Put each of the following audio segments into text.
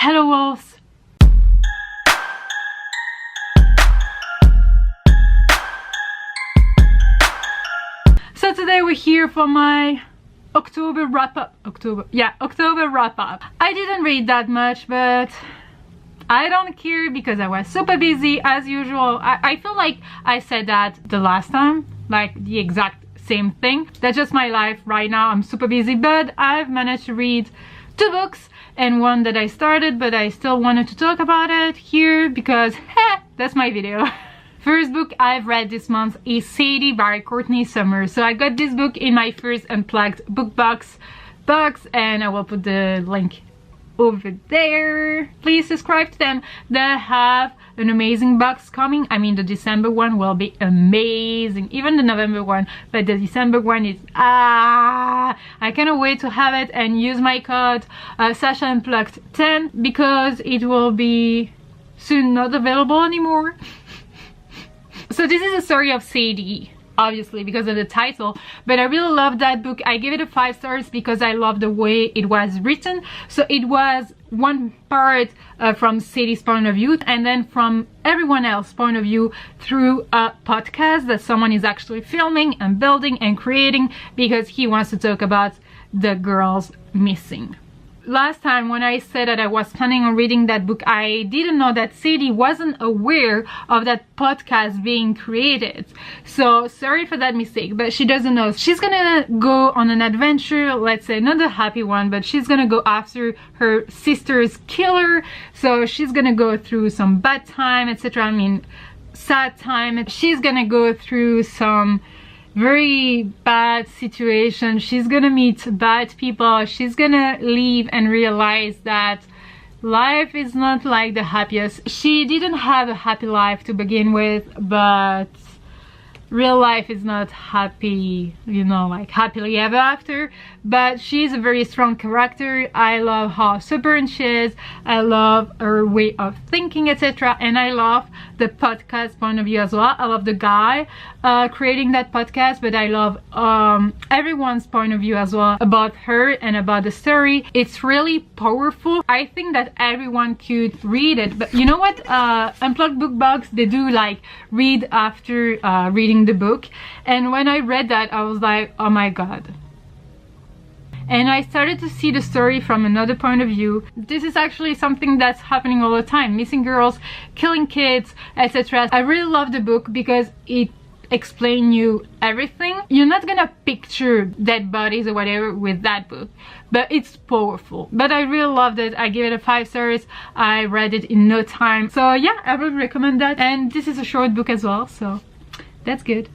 Hello wolves! So today we're here for my October wrap-up. October wrap-up. I didn't read that much, but I don't care because I was super busy as usual. I feel like I said that the last time, like the exact same thing. That's just my life right now. I'm super busy, but I've managed to read 2 books and one that I started, but I still wanted to talk about it here because that's my video. First book I've read this month is Sadie by Courtney. So I got this book in my first Unplugged book box, and I will put the link over there. Please subscribe to them. They have an amazing box coming. I mean, the December one will be amazing, even the November one, but the December one is I cannot wait to have it and use my code Sasha Unplugged 10 because it will be soon not available anymore. So this is a story of Sadie, obviously because of the title, but I really love that book. I give it a 5 stars because I love the way it was written. So it was one part from Sadie's point of view and then from everyone else's point of view through a podcast that someone is actually filming and building and creating because he wants to talk about the girls missing. Last time when I said that I was planning on reading that book, I didn't know that Sadie wasn't aware of that podcast being created. So sorry for that mistake, but she doesn't know. She's gonna go on an adventure, let's say not a happy one, but she's gonna go after her sister's killer. So she's gonna go through some bad time, etc. I mean, sad time. She's gonna go through some very bad situation. She's gonna meet bad people. She's gonna leave and realize that life is not like the happiest. She didn't have a happy life to begin with, but real life is not happy, you know, like happily ever after. But she's a very strong character. I love how stubborn she is. I love her way of thinking, etc. And I love the podcast point of view as well. I love the guy creating that podcast, but I love everyone's point of view as well about her and about the story. It's really powerful. I think that everyone could read it, but you know what, Unplugged book box, they do like read after reading the book, and when I read that I was like, oh my god. And I started to see the story from another point of view. This is actually something that's happening all the time. Missing girls, killing kids, etc. I really love the book because it explains you everything. You're not gonna picture dead bodies or whatever with that book, but it's powerful. But I really loved it. I gave it a 5 stars. I read it in no time. So yeah, I would recommend that. And this is a short book as well, so that's good.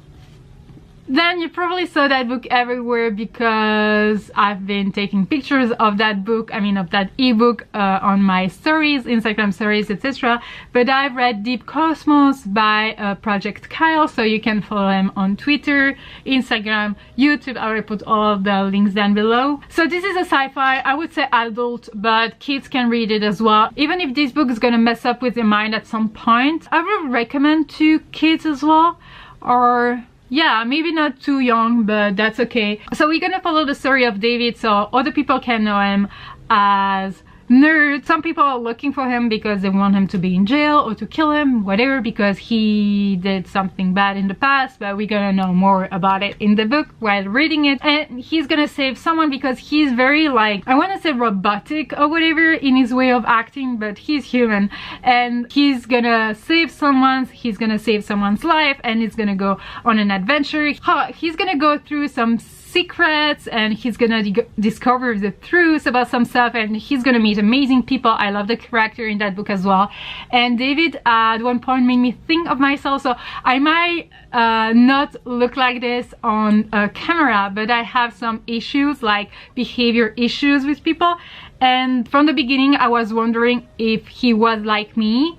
Then you probably saw that book everywhere because I've been taking pictures of that book, I mean of that ebook on my stories, Instagram stories, etc. But I've read Deep Cosmos by Project Kyle, so you can follow him on Twitter, Instagram, YouTube. I will put all of the links down below. So this is a sci-fi, I would say adult, but kids can read it as well. Even if this book is gonna mess up with your mind at some point, I would recommend to kids as well, or yeah, maybe not too young, but that's okay. So we're gonna follow the story of David, so other people can know him as Nerd. Some people are looking for him because they want him to be in jail or to kill him, whatever, because he did something bad in the past, but we're gonna know more about it in the book while reading it. And he's gonna save someone because he's very, like, I want to say robotic or whatever in his way of acting, but he's human, and he's gonna save someone, he's gonna save someone's life, and he's gonna go on an adventure. He's gonna go through some secrets, and he's gonna discover the truth about some stuff, and he's gonna meet amazing people. I love the character in that book as well. And David at one point made me think of myself, so I might not look like this on camera, but I have some issues, like behavior issues with people, and from the beginning I was wondering if he was like me.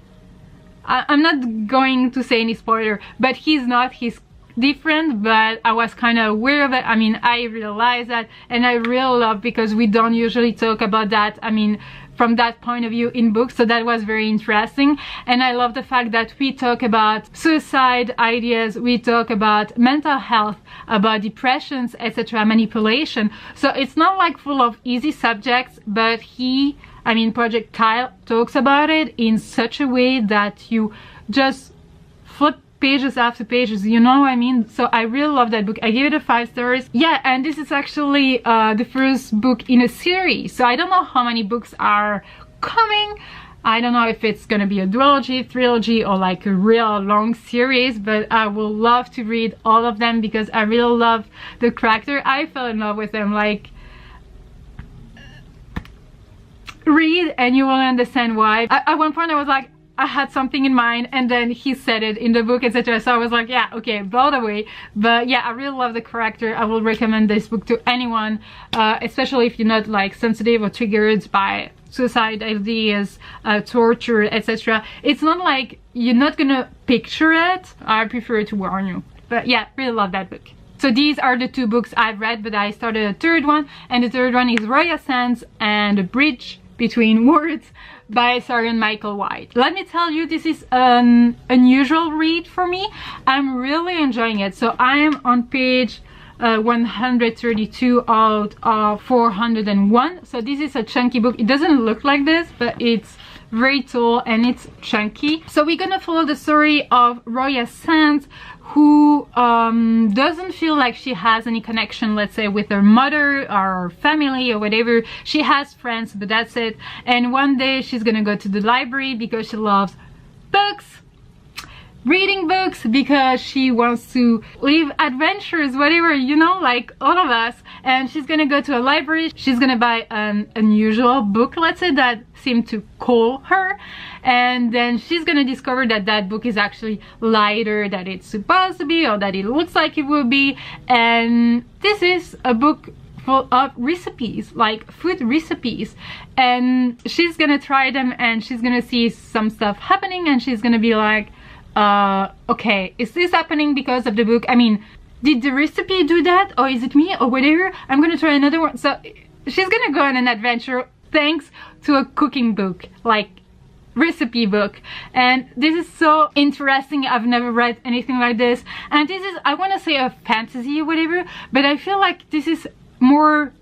I'm not going to say any spoiler, but he's not. He's different, but I was kind of aware of it. I mean, I realized that, and I really love, because we don't usually talk about that, I mean, from that point of view in books, so that was very interesting. And I love the fact that we talk about suicide ideas, we talk about mental health, about depressions, etc., manipulation. So it's not like full of easy subjects, but he I mean, Project Kyle talks about it in such a way that you just flip pages after pages, you know what I mean? So I really love that book. I gave it a 5 stars. Yeah, and this is actually the first book in a series, so I don't know how many books are coming. I don't know if it's gonna be a duology, trilogy, or like a real long series, but I will love to read all of them because I really love the character. I fell in love with them. Like, read and you will understand why. At one point I was like, I had something in mind, and then he said it in the book, etc. So I was like, yeah, okay, blown away. But yeah, I really love the character. I will recommend this book to anyone, especially if you're not like sensitive or triggered by suicide ideas, torture, etc. It's not like you're not gonna picture it. I prefer to warn you. But yeah, really love that book. So these are the 2 books I've read, but I started a 3rd one, and the 3rd one is Roya Sands and A Bridge Between Words by Saryon Michael White. Let me tell you, this is an unusual read for me. I'm really enjoying it. So I am on page 132 out of 401. So this is a chunky book. It doesn't look like this, but it's very tall and it's chunky. So we're gonna follow the story of Roya Sands, who doesn't feel like she has any connection, let's say, with her mother or family or whatever. She has friends, but that's it. And one day she's gonna go to the library because she loves books, reading books, because she wants to live adventures, whatever, you know, like all of us. And she's gonna go to a library. She's gonna buy an unusual book, let's say, that seemed to call her, and then she's gonna discover that that book is actually lighter than it's supposed to be, or that it looks like it will be. And this is a book full of recipes, like food recipes, and she's gonna try them, and she's gonna see some stuff happening, and she's gonna be like, okay, is this happening because of the book? I mean, did the recipe do that, or is it me, or whatever? I'm gonna try another one. So she's gonna go on an adventure thanks to a cooking book, like recipe book. And this is so interesting. I've never read anything like this, and this is, I want to say, a fantasy or whatever, but I feel like this is more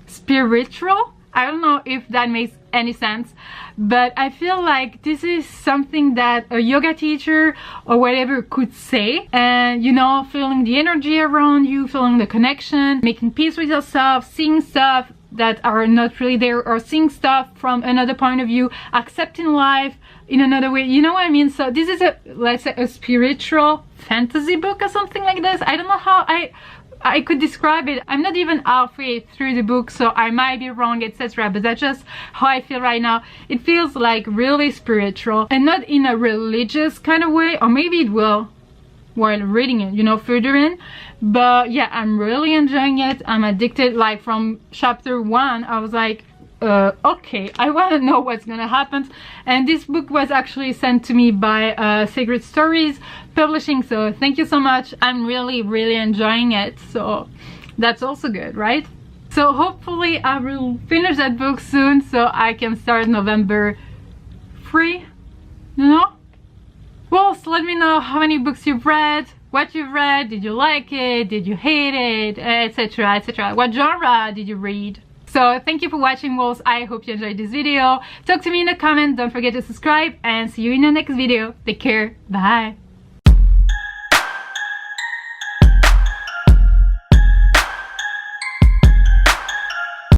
spiritual. I don't know if that makes any sense, but I feel like this is something that a yoga teacher or whatever could say, and you know, feeling the energy around you, feeling the connection, making peace with yourself, seeing stuff that are not really there, or seeing stuff from another point of view, accepting life in another way, you know what I mean? So this is a, let's say, a spiritual fantasy book or something like this. I don't know how I could describe it. I'm not even halfway through the book, so I might be wrong, etc. But that's just how I feel right now. It feels like really spiritual, and not in a religious kind of way, or maybe it will while reading it, you know, further in. But yeah, I'm really enjoying it. I'm addicted. Like from chapter 1, I was like, okay, I want to know what's gonna happen. And this book was actually sent to me by Sacred Stories Publishing, so thank you so much. I'm really enjoying it, so that's also good, right? So hopefully I will finish that book soon, so I can start November free, you know? Well, so let me know how many books you've read, what you've read, did you like it, did you hate it, etc, etc. What genre did you read? So thank you for watching, wolves. I hope you enjoyed this video. Talk to me in the comments, don't forget to subscribe, and see you in the next video. Take care, bye.